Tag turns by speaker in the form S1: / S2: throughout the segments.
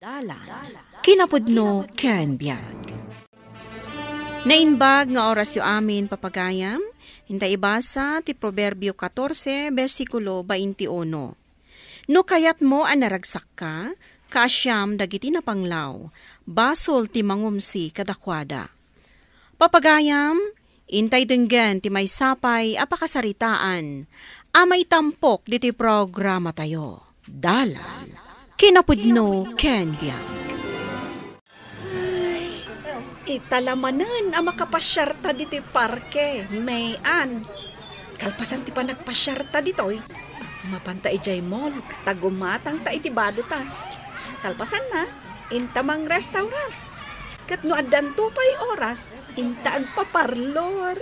S1: Dalan, kinapudno ken biag. Nainbag nga oras yu amin papagayam, hintay ibasa ti Proverbio 14, versikulo 21. No kayat mo an naragsak ka, kaasyam dagiti napanglaw, basol ti mangumsi kadakwada. Papagayam, intay denggan ti may sapay apakasaritaan, amay tampok diti programa tayo. Dalan, kinapudno ken biag.
S2: Italamanan ang makapasyarta dito parke, mayan. Kalpasan ti pa nagpasyarta dito'y. Mapanta ijay mall, tagumatang ta itibado ta. Kalpasan na, intamang restaurant. Kat no adan to pa'y oras, inta ang paparlor.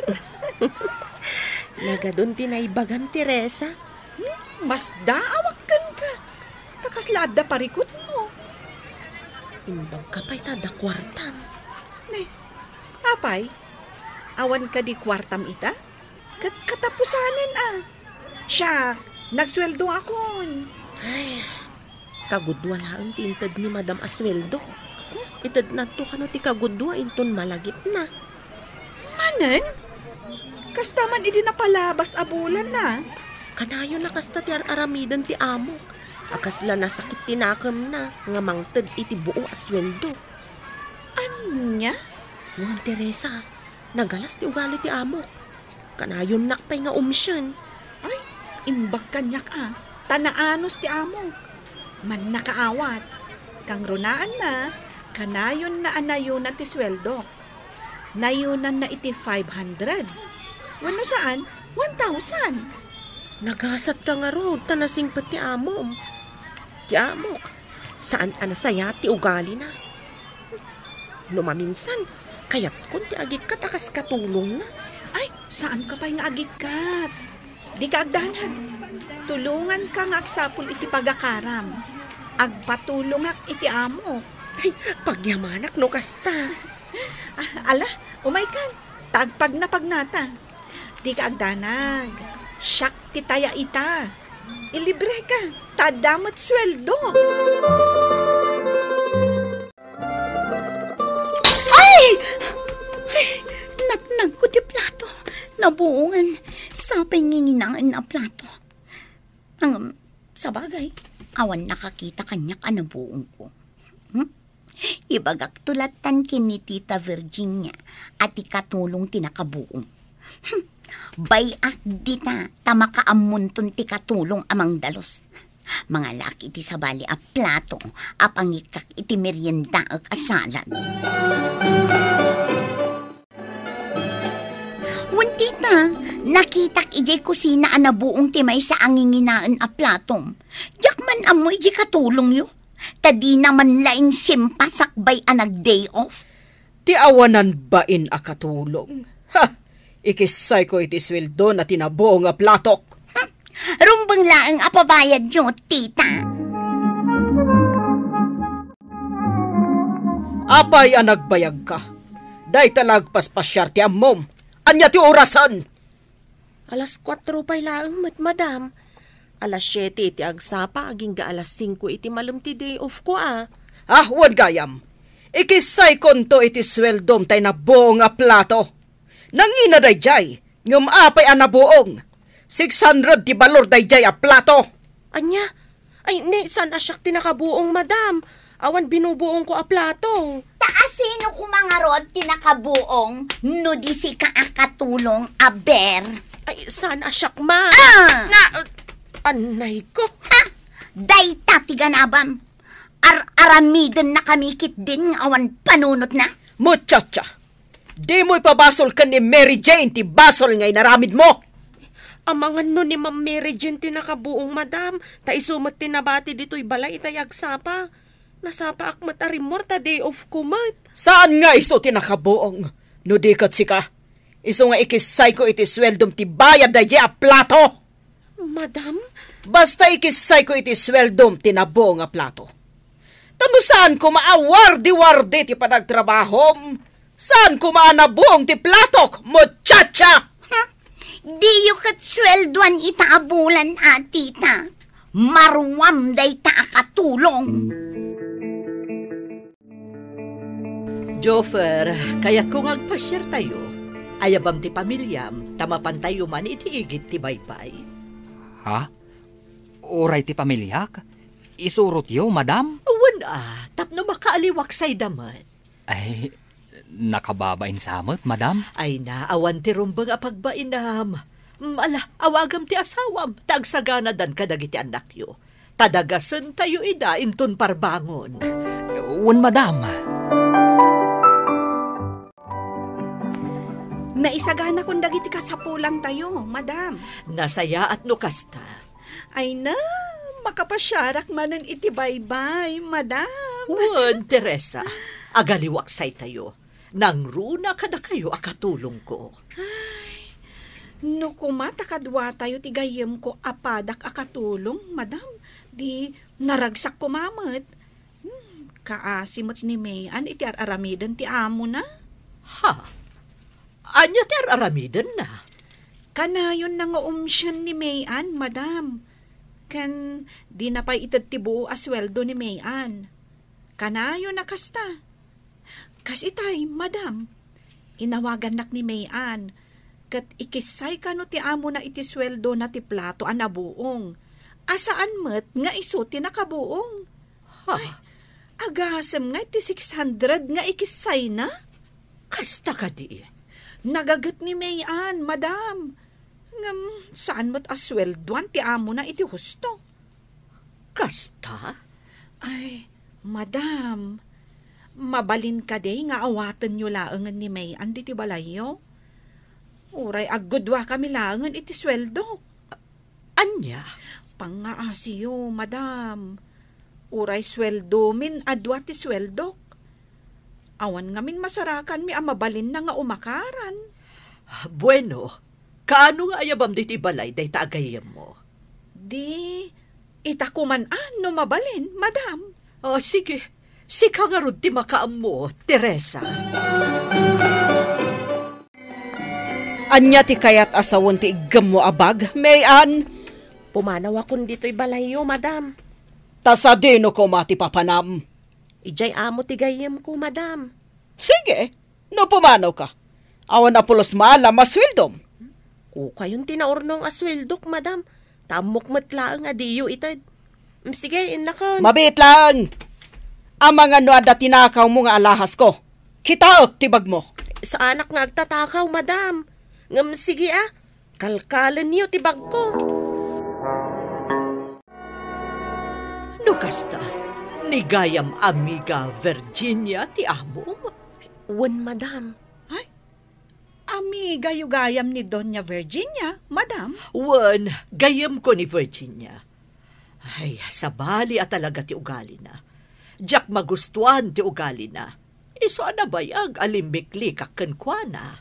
S3: Nagadun tinaibagan, Teresa.
S2: Mas daawakan ka. Takas laada parikot mo.
S3: Imbang kapay tada kwartam.
S2: Apay, awan ka di kwartam ita? Katapusanan Siya, nagsweldo akon.
S3: Ay, kagudwa lang tintad ni Madam Asweldo. Itad na to kano ti kagudwa inton malagip na.
S2: Manen? Kastaman idi napalabas abulan na.
S3: Kanayon na kasta ti aramidan ti amok. Akasla nasakit tinakam na nga mangted iti buo asweldo.
S2: Anya?
S3: Ngon Teresa, nagalas ti ugali ti amok. Kanayon nakpay nga umisyon.
S2: Ay, imbag kanyak tanaanos ti amok. Man nakaawat. Kang runaan na, kanayon na anayunan ti sweldo. Nayunan na iti 500. Wano saan? 1,000.
S3: Nagasat ka nga ro, tanasing pa ti amom. Ti amok, saan anasaya ti ugali na? Lumaminsan, kaya't kung ti agik takas katulong na.
S2: Ay, saan ka pa'y nga agikat? Di ka agdanag. Tulungan ka nga agsapul iti pagakaram. Agpatulong ak iti amo.
S3: Ay, pagyamanak no kasta.
S2: Ala, umay kan. Tagpag na pagnata. Di ka agdanag. Siyak ti taya ita. Ilibre ka. Tadamat sweldo.
S4: Nagko ti plato. Nabuungan. Sapay nginginangan na plato. Ang sabagay, awan nakakita kanyak nabuong ko. Ibagak tulatan kini Tita Virginia at ikatulong tinakabuong. Bayak dita tamakaamunton ti katulong amang dalos. Mga laki ti sabali a plato apangikak iti merienda ag asalad. Tita, nakitak ijay kusina anabuong timay sa anginginaan a platong. Jakman amoy ijay katulong yo. Tadi naman laing simpa sakbay anag day off.
S1: Ti awanan bain a katulong. Ha! Ikisay ko iti sweldo na tinabuong a platok.
S4: Rumbang laang apabayad nyo, tita.
S1: Apay ang nagbayag ka. Day talagpas pasyar ti amom. Anya ti orasan?
S3: Alas 4 pa'y laang madam. Alas 7 iti agsapa, aging ga alas 5 iti malum ti day off ko
S1: Wan gayam. Ikisay konto iti sweldom tay na buong a plato. Nangina day jay, ngum apay a nabuong. 600 ti balor day jay a plato.
S3: Anya? Ay, saan asyak tinakabuong madam? Awan binubuong ko a plato.
S4: Taasino kumangarod tinakabuong no di si kaakatulong a ber?
S3: Ay, saan asyak ma? Anay ko.
S4: Ha? Day tati ganabam. Aramidan na kamikit din awan panunot na.
S1: Muchacha, di mo ipabasol ka ni Mary Jane ti basol ngay naramid mo.
S3: Amangan no ni Ma'am Mary Jane tinakabuong madam. Ta isumat tinabati dito'y balay itay agsapa. Nasapa akmat arimor ta day off kumat.
S1: Saan nga iso tinakabuong? No di kat sika. Iso nga ikisay ko iti sweldom ti bayad da a plato.
S3: Madam?
S1: Basta ikisay ko iti sweldom ti nabuong a plato. Tano saan ko maawardi-wardi ti panagtrabahom? Saan ko maanabuong ti platok, muchacha?
S4: Di yu kat sweldoan itaabulan tita. Marwam day ta akatulong.
S2: Joffer, kaya't kung agpasyar tayo, ayabam ti pamilyam, tamapan tayo man itiigit ti baypay.
S5: Ha? Oray ti pamilyak? Isurot yo, madam?
S2: Wala, tapno makaaliwak say damat.
S5: Ay, nakababain samot, madam?
S2: Ay na, awan ti rumbang apagbainam. Ala, awagam ti asawam, tagsagana dan kadagiti anak yo. Tadagasan tayo ida, inton parbangon.
S5: Un, madam.
S2: Naisagana kung dagiti kasapulan tayo, madam. Nasaya at nukasta. Ay na, makapasyarak manan iti baybay, madam. Wan, Teresa, agaliwaksay tayo. Nang runa kada kayo akatulong ko. Ay, no kumata kadwa tayo tigayem ko apadak akatulong, madam. Di naragsak ko mamat. Kaasimot ni Mayan iti aramidan ti amo na. Ha? Anya ti aramidan na? Kanayon na nga umsyan ni Mayan, madam. Kan di na pa'y itatibuo asweldo ni Mayan. Kanayon na kasta. Kasitay, madam. Inawagan nak ni Mayan. Kat ikisay ka no ti amo na iti sweldo na ti plato anabuong. Asaan met nga iso ti nakabuong. Ay, agasem nga iti 600 nga ikisay na? Kasta ka di. Nagagat ni Mayan, madam. Ngam, saan mo't asweldoan ti amo na iti husto? Kasta? Ay, madam, mabalin ka day nga awatan nyo laangan ni Mayan di ti balayo. Uray agudwa kami laangan iti sweldo. Anya? Pangaasiyo, madam. Uray sweldo min adwa ti sweldok. Awan nga min masarakan mi amabalin na nga umakaran. Bueno, kaano nga ayabam di ti balay day taagayam mo? Di, itakuman no mabalin, madam. Oh, sige. Sika nga rod ti makaam mo, Teresa.
S1: Anya ti kayat asawon ti igam mo abag, Mayan?
S3: Pumanaw akong dito'y balayo, madam.
S1: Tasadino ko mati papanam.
S3: Ijay amo ti gayem ko, madam.
S1: Sige, no pumanaw ka. Awan na pulos maala maswildom.
S3: O kayon tinaurnong aswildok, madam. Tamok matlaang adiyo itad. Sige, inakon.
S1: Mabit lang. Ang mga nuada tinakaw mo nga alahas ko. Kitaot tibag mo.
S3: Sa anak nga agtatakaw, madam. Ngam sige kalkalan niyo tibag ko.
S2: Nukasta, nigayam amiga Virginia ti amom?
S3: Wan, madam.
S2: Ay, amiga yu gayam ni Doña Virginia, madam? Wan, gayam ko ni Virginia. Ay, sabali at talaga ti ugali na. Diyak magustuhan ti ugali na. Iso anabayag alimbikli kakenkwana.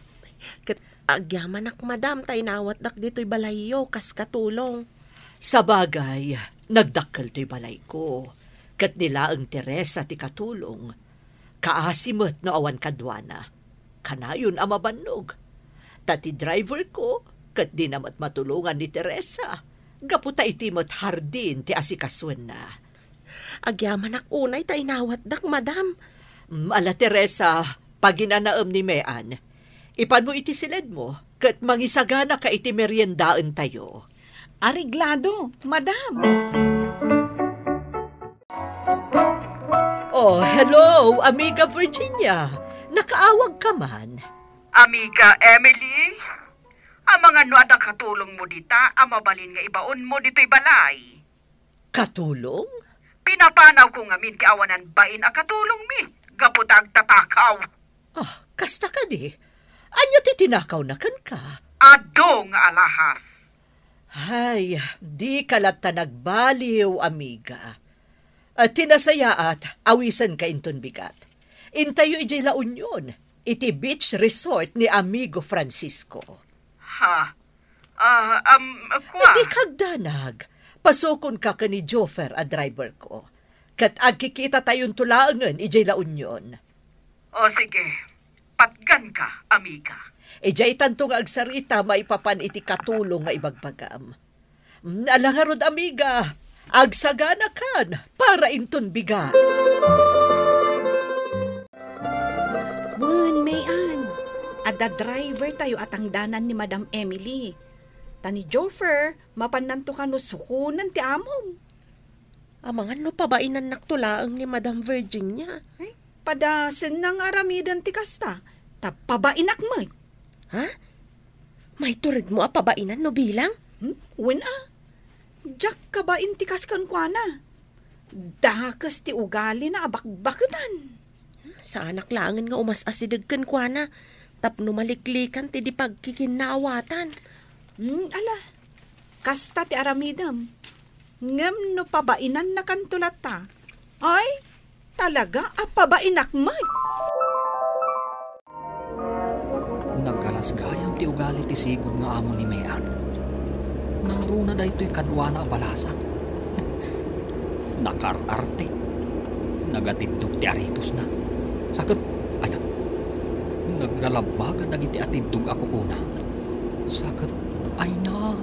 S3: Kat agyaman ak, madam, tay nawat dak dito'y balayo kas katulong.
S2: Sabagay, nagdakkel to'y balay ko. Kat nila ang Teresa ti katulong. Kaasimot no awan kadwana. Kanayon amabannog. Tati driver ko, kat di namat matulungan ni Teresa. Gaputa itimot hardin ti asikaswen na.
S3: Agyaman ak unay tay nawat dak, madam.
S2: Ala Teresa, paginanaam ni Mayan. Ipan mo iti silid mo, kat mangisagana ka iti meriendaan tayo. Ariglado, madam. Oh, hello, amiga Virginia. Nakaawag ka man.
S6: Amiga Emily, ang mga nuada katulong mo dita, ang mabalin nga ibaon mo dito'y balay.
S2: Katulong?
S6: Pinapanaw ko nga min kiawanan bain a katulong mi. Gaputag tatakaw.
S2: Ah, kasta ka di. Anya ti tinakaw na kan ka?
S6: Ado nga alahas.
S2: Ay, di kalat ta nagbaliw, amiga. At tinasayaat, awisan ka inton bigat. Intayo ijay La Union, iti beach resort ni amigo Francisco.
S6: Ha? Kwa?
S2: Di kagdanag. Pasukon ka ni Joffer a driver ko. Kat agkikita tayong tulaangan ijay La Union.
S6: O sige, patgan ka, amiga.
S2: Ijay tanto nga agsarita maipapan iti katulong nga ibagbagam. Alangarod, amiga, agsagana kan para inton bigat. Nagda-driver tayo at ang danan ni Madam Emily. Tani Joffer, mapananto ka no sukunan ti amom.
S3: Amangan no pabainan naktulaang ni Madam Virginia.
S2: Ay, padasin ng aramidan ti kasta. Tapabainak mo.
S3: Ha? May turid mo pabainan no bilang?
S2: Wen Jack kabain ti kaskan kwa na. Dakas ti ugali na abakbakutan.
S3: Sa anak langan nga umasasidagkan kwa na. Tapno maliklikan ti di pagkikinaawatan.
S2: Ala, kasta ti aramidam. Ngem no pabainan na kantulat ta. Ay, talaga pabainak mag.
S5: Naggalasgayam ti ugali ti sigod nga amo ni Mayan. Nang runa da ito'y kadwa na abalasan. Nakararte. Nagatidtog ti aritos na. Sakit, ayan. Naglalabagan nagiti atidtog ako kuna. Sakit, ay na.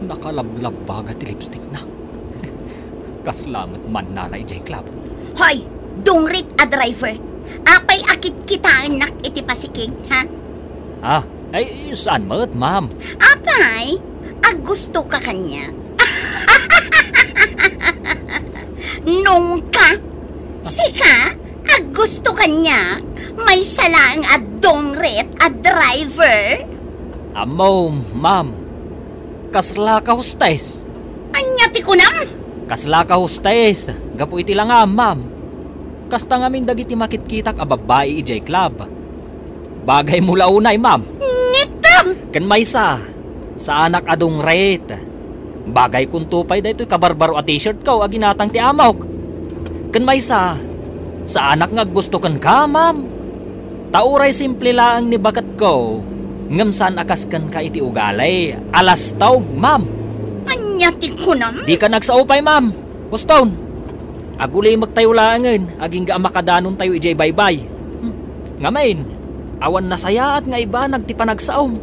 S5: Nakalablabaga ti lipstick na. Kaslamat man nalay jay club.
S4: Hoy, dungrit a driver. Apay akit kitaan nak iti pasikig, ha?
S5: Ah, ay saan mo't, ma'am?
S4: Apay, gusto ka kanya. Nung ka, sika, gusto kanya, may salang a dungrit a driver.
S5: Amo, ma'am. Kasla ka hostes.
S4: Anya ti kunam?
S5: Kasla ka hostes. Gapu iti lang ma'am. Kasta ngamin dagiti makitkitak a babae ijay club. Bagay mula unay, ma'am.
S4: Nito!
S5: Ken maysa, sa anak adong rate. Bagay kung tupay da ito'y kabarbaro a t-shirt ko aginatang ti amok. Ken maysa, sa anak nga gusto kan ka, ma'am. Tauray simple lang ni bakat ko. Ngam saan akaskan ka iti ugalay. Alas taog, ma'am.
S4: Anya ti kunam?
S5: Di ka nagsaupay, ma'am. Guston. Agulay magtayo langan. Aging ga makadanon tayo ijay baybay. Ngamain, awan nasaya at nga iba nagtipa nagsaom.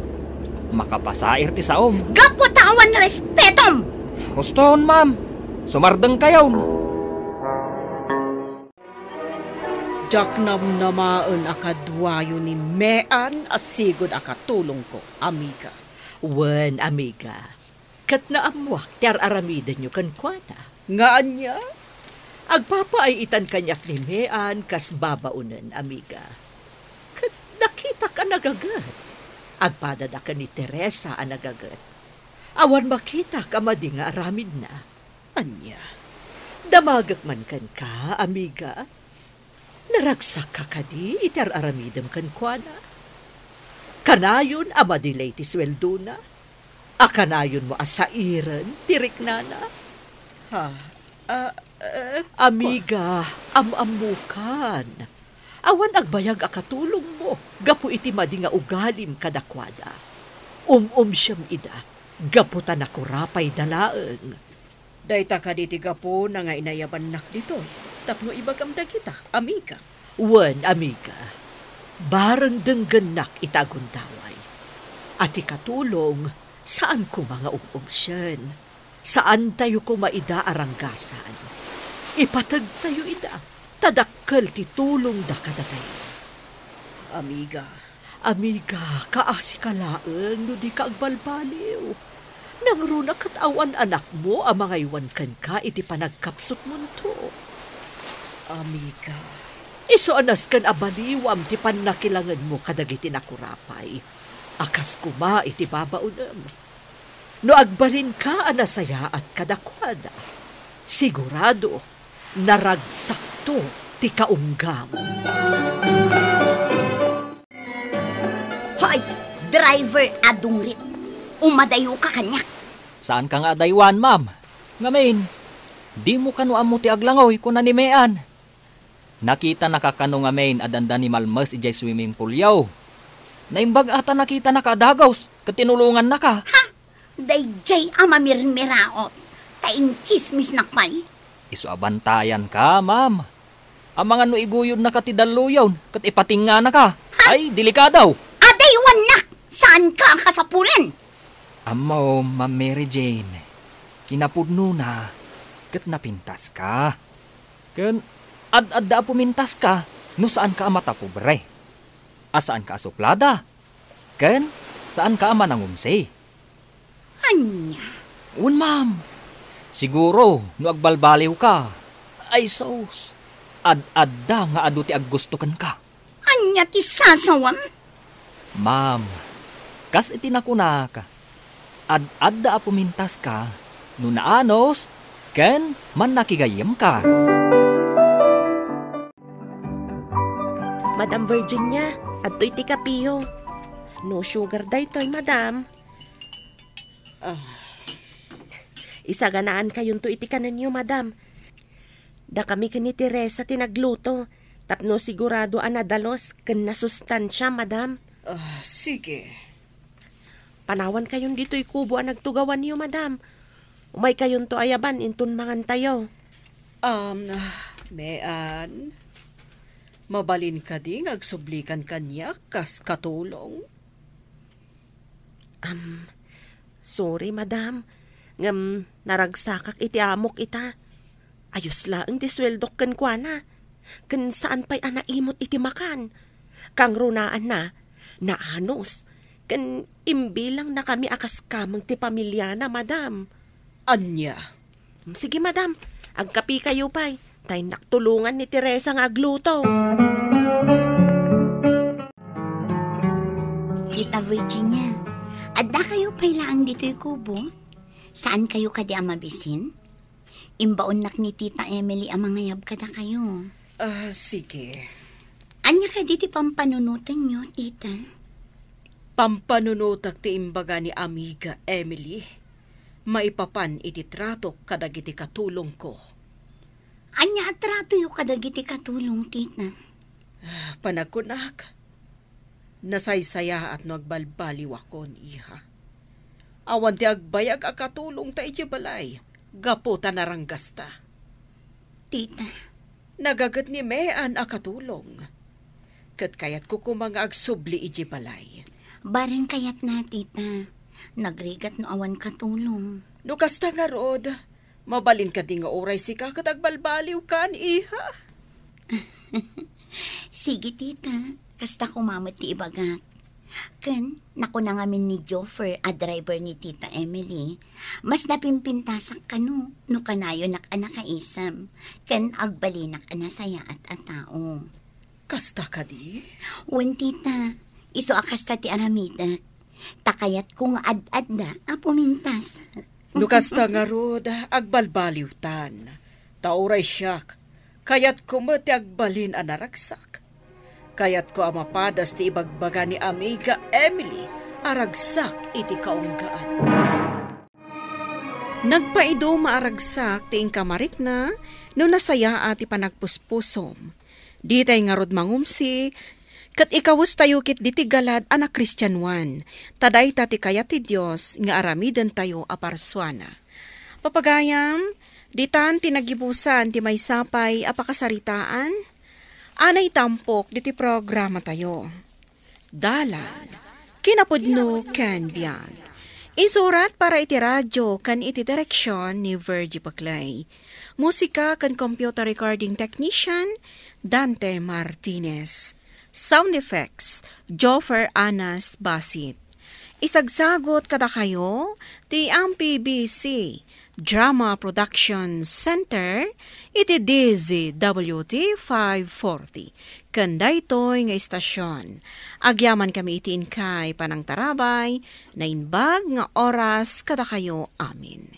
S5: Makapasair ti saom.
S4: Gaputawan respetom!
S5: Guston, ma'am. Sumardeng kayo.
S1: Jak namnamaan akadwayo ni Mean asigod akatulong ko, amiga.
S7: Wen, amiga. Kat naamwak, tiar aramidan nyo kan kwana.
S1: Nga anya?
S7: Agpapaitan kanyak ni Mean kas babaunan, amiga. Kat nakita ka nagagat. Agpadada ka ni Teresa ang nagagat. Awan makita ka madi nga aramid na. Anya, damagak man kan ka, amiga. Naragsak ka kadi, itar aramidam kan kwana. Kanayon amadilay ti sweldo na. Akanayon mo asairan, tirik nana. Amiga, amamukan. Awan agbayag akatulong mo, gapu iti madi nga ugalim kadakwada. Siyam ida, gaputan ako rapay dalaeng.
S1: Dayta ka diti gapo na nga inayaban nak dito. Tapno ibagamda kita, amiga.
S7: Wen, amiga. Barang denggenak itaguntaway. At ikatulong, saan ko mga umumsyan? Saan tayo ko maida aranggasan? Ipatag tayo ida, tadakkel ti tulong da kadatayo.
S1: Amiga.
S7: Amiga, kaasi ka laeng no di ka agbalbaliw. Nang runa katawan anak mo, ang mga iwan kan ka iti panagkapsot mo to.
S1: Amiga.
S7: Iso anas kan abaliwam ti panakilangan mo kadagiti nakurapay. Akas kuma iti babaunam. No agbalin ka anasaya at kadakwada. Sigurado, naragsakto ti kaunggam.
S4: Hoy, driver adungrit. Umadayo ka kanya.
S5: Saan ka nga daywan, ma'am? Ngamin, di mo kanuam mo ti aglangoy kung nanimean. Nakita nakakano nga main adanda ni Malmas ijay swimming pool yaw. Naimbag ata nakita nakadagaws, katinulungan na ka.
S4: Ha? Dayjay amamirmiraot. Taing chismis nakmay.
S5: Isu abantayan ka, ma'am. Ang mga no iguyod na katidaluyaw, kat ipatinga na ka. Ha? Ay, delikadaw.
S4: Adaywan nak! Saan ka ang kasapulan?
S5: Amo, Ma'am Mary Jane. Kinapudno na, kat napintas ka. Kan, ad-adda pumintas ka, no saan ka amata pobre? Asaan ka asuplada? Ken, saan ka ama nangumsi?
S4: Anya?
S5: Un, ma'am. Siguro, no agbalbaliw ka. Ay, sos. Ad-adda nga adu ti aggustukan ka.
S4: Anya ti sasawam?
S5: Ma'am, kas itinakuna ka. Ad-adda apumintas ka. No naanos, ken man nakigayem ka.
S3: Madam Virginia, adto'y ti kapiyo. No sugar daytoy, madam. Isaganaan kayon to itikanan niyo, madam. Da kami kani Teresa tinagluto. Tapno sigurado anadalos ken nasustansya, madam.
S7: Sige.
S3: Panawan kayon dito'y kubo ang nagtugawan niyo, madam. Umay kayon to ayaban intun mangan tayo.
S7: Mean, mabalin ka ding agsublikan kanya kas katulong.
S3: Sorry, madam. Ngam naragsakak iti amok ita. Ayos lang ti sweldok ken kuana. Ken saan pa'y anaimot iti makan. Kang runaan na, naanos. Ken imbilang na kami akas kamang ti pamilya na, madam.
S7: Anya?
S3: Sige, madam. Agkapi kayo pa'y. Tay naktulungan ni Teresa nga agluto.
S4: Tita Virginia, adda kayo pailaang dito'y kubo? Saan kayo kadi amabisin? Imbaon nak ni Tita Emily ang mangayab kada kayo.
S7: Sige.
S4: Anya kadi ti pampanunutan nyo, tita?
S7: Pampanunutak ti imbaga ni amiga Emily. Maipapan iti trato kadag iti katulong ko.
S4: Anya atrato yung kadag iti katulong, tita?
S7: Panagkunak. Nasaysaya at nagbalbaliw akon, iha. Awan ti agbayag akatulong ta iti balay. Gaputa naranggasta.
S4: Tita.
S7: Nagagat ni Mean akatulong. Kat kayat ko kumanga agsubli iti balay.
S4: Barang kayat na, tita. Nagrigat no awan katulong.
S7: Nukasta nga rod. Mabalin ka di nga oray si kakatagbalbaliw kan, iha.
S4: Sige, tita. Kasta kumamot ti ibagak. Ken, naku na ngamin ni Joffer, a driver ni Tita Emily. Mas napimpintasak ka no kanayo nak anakaisam. Ken, agbalinak anasaya at atao.
S7: Kasta ka di?
S4: Wen, tita, iso akasta ti aramida. Takayat kong ad-ad na, apumintas.
S7: Nukasta nga rod, agbalbaliw tan. Tauray siyak, kayat kumati agbalin anaragsak. Kayat ko amapadas ti ibagbaga ni amiga Emily, aragsak iti kaunggaan. Nagpaido maaragsak ti ingkamarik na, no nasaya ati panagpuspusom. Di tay nga rod mangumsi, kat ikawus tayo kit diti galad anak Kristyanwan, taday tati kaya ti Diyos nga aramidan tayo aparswana. Papagayam, ditan tinagibusan ti may sapay apakasaritaan, anay tampok diti programa tayo. Dalan, kinapudno ken biyag. Isurat para iti radyo kan iti direksyon ni Virgie Paclay. Musika kan computer recording technician Dante Martinez. Sound effects Joffer Anas Basit. Isagsagot kada kayo ti MPBC Drama Production Center iti DZWT 540. Kanday to'y nga istasyon. Agyaman kami itiin kay Panang Tarabay na inbag nga oras kada kayo amin.